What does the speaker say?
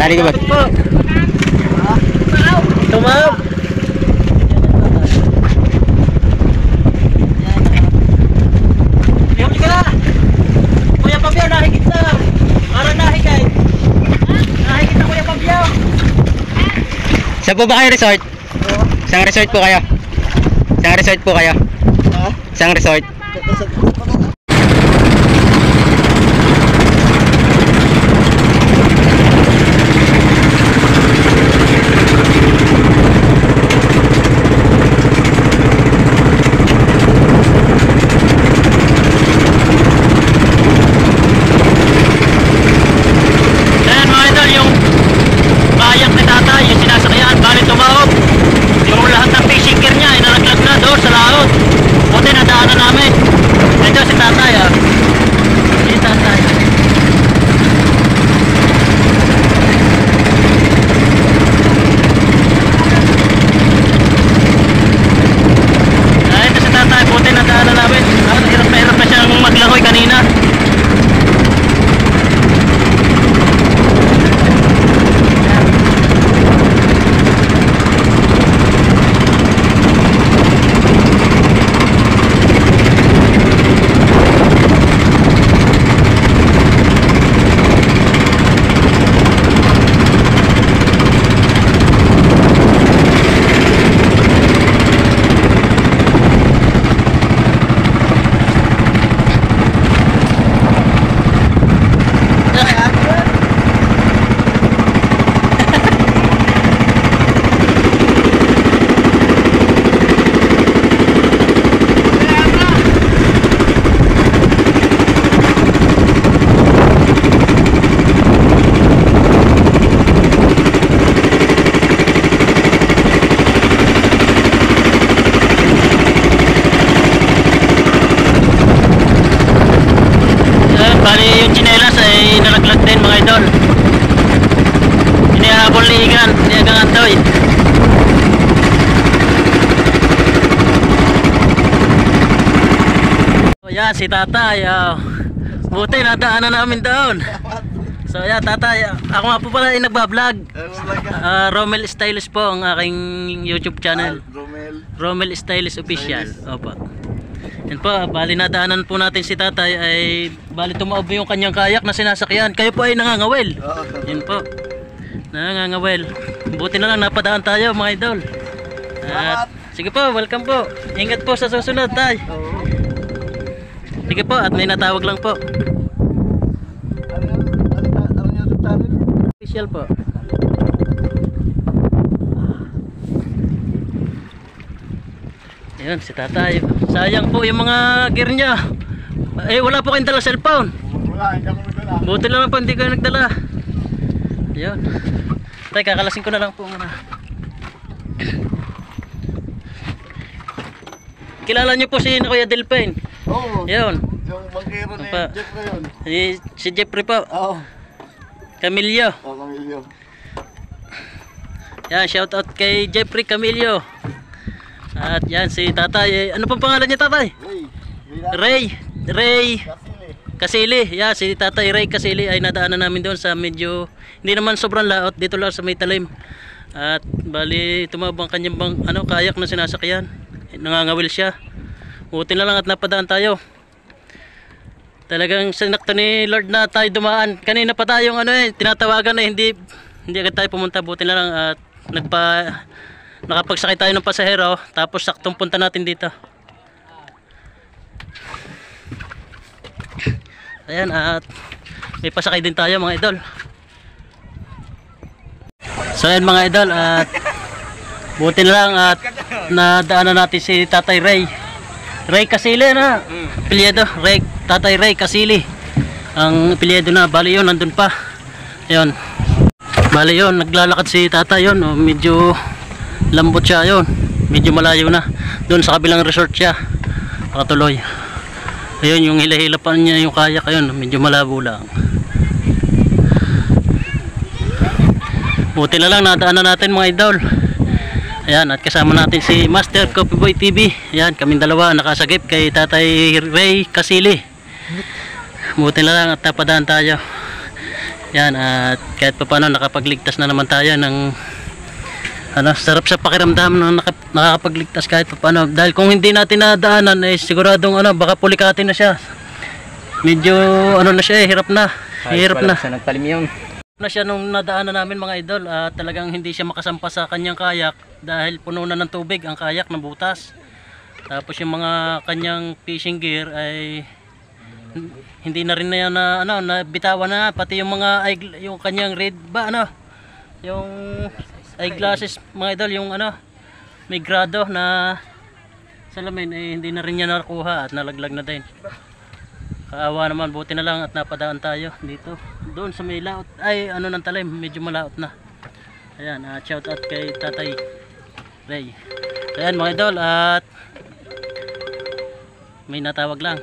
Halika ba? Tumab. Yung ka na. Kuya Pabyo, nahigit na. Para nahigit. Nahigit na Kuya Pabyo. Saan po ba kayo resort? Isang resort po kayo? Isang resort po kayo? Isang resort? Bali yung tsinelas ay nalaglag din mga idol. Inihabol ni Igan, ni Agang Antoy. O yan, si Tatay. Buti nadaanan namin doon. So yan, Tatay, ako nga po pala ay nagbablog. Romel Stylist po ang aking YouTube channel. Romel Stylist Official. Opo. Yan po, bali nadaanan po natin si Tatay ay bali tumaob yung kanyang kayak na sinasakyan. Kayo po ay nangangawel. Yan po. Nangangawel. Buti na lang napadaan tayo mga idol. At sige po, welcome po. Ingat po sa susunod, Tay. Sige po, at may natawag lang po. Official po. Ayan, si Tatay. Sayang po yung mga gear niya. Eh, wala po kayong dala cellphone. Wala, hindi ako nagdala. Buti naman po hindi kayo nagdala. Ayan. Tay, kakalasin ko na lang po muna. Kilala niyo po si Kuya Delphin? Oo. Ayan. Yung bangkero ni Apa. Jeff na yun. Si Jeffrey po. Oo. Camillo. Oo, Camillo. Yan, shout out kay Jeffrey Camillo. At yan si Tatay. Ano pong pangalan niya, Tatay? Ray Kasili. Yeah, si Tatay Ray Kasili ay nadaanan namin doon sa medyo hindi naman sobrang laot, dito lang sa may talim. At bali tumabang kanyang kayak na sinasakyan. Nangangawil siya. Buti na lang at napadaan tayo. Talagang sinakto ni Lord na tayo dumaan. Kanina pa tayong tinatawagan na hindi agad tayo pumunta. Buti na lang at nakapagsakay tayo ng pasahero, tapos saktong punta natin dito. Ayan, at may pasakay din tayo mga idol. So ayan mga idol, at buti na lang at nadaanan natin si Tatay Ray Kasili na apelyido. Tatay Ray Kasili ang apelyido na. Bali yun, nandun pa. Ayun, bali yun, naglalakad si Tatay yun. Medyo lambot siya yun, medyo malayo na doon sa kabilang resort siya nakatuloy. Ayun, yung hila-hila pa niya yung kayak, ayun, medyo malabo lang. Buti na lang nadaanan natin mga idol. Ayan, at kasama natin si Master Coffee Boy TV. Ayan, kaming dalawa nakasagip kay Tatay Ray Kasili. Buti na lang at napadaan tayo. Yan, at kahit pa paano nakapagligtas na naman tayo ng ano, sarap sa pakiramdam na nakakapagligtas kahit pa paano. Dahil kung hindi natin nadaanan eh siguradong ano, baka pulikatin na siya. Medyo ano na siya, hirap na. Hirap na. Sa nagtalim yun. Na siya nung nadaanan namin mga idol, talagang hindi siya makasampa sa kanyang kayak dahil puno na ng tubig ang kayak ng butas. Tapos yung mga kanyang fishing gear ay hindi na rin na yan na ano, na bitawan na, pati yung mga yung kanyang red ba ano, yung eyeglasses mga idol, yung ano may grado na salamin eh hindi na rin niya nakuha at nalaglag na din. Kaawa naman, buti na lang at napadaan tayo dito. Doon sa may laot, ay ano ng talim, medyo malaot na. Ayan, shout out kay Tatay Ray. Ayan mga idol, at may natawag lang.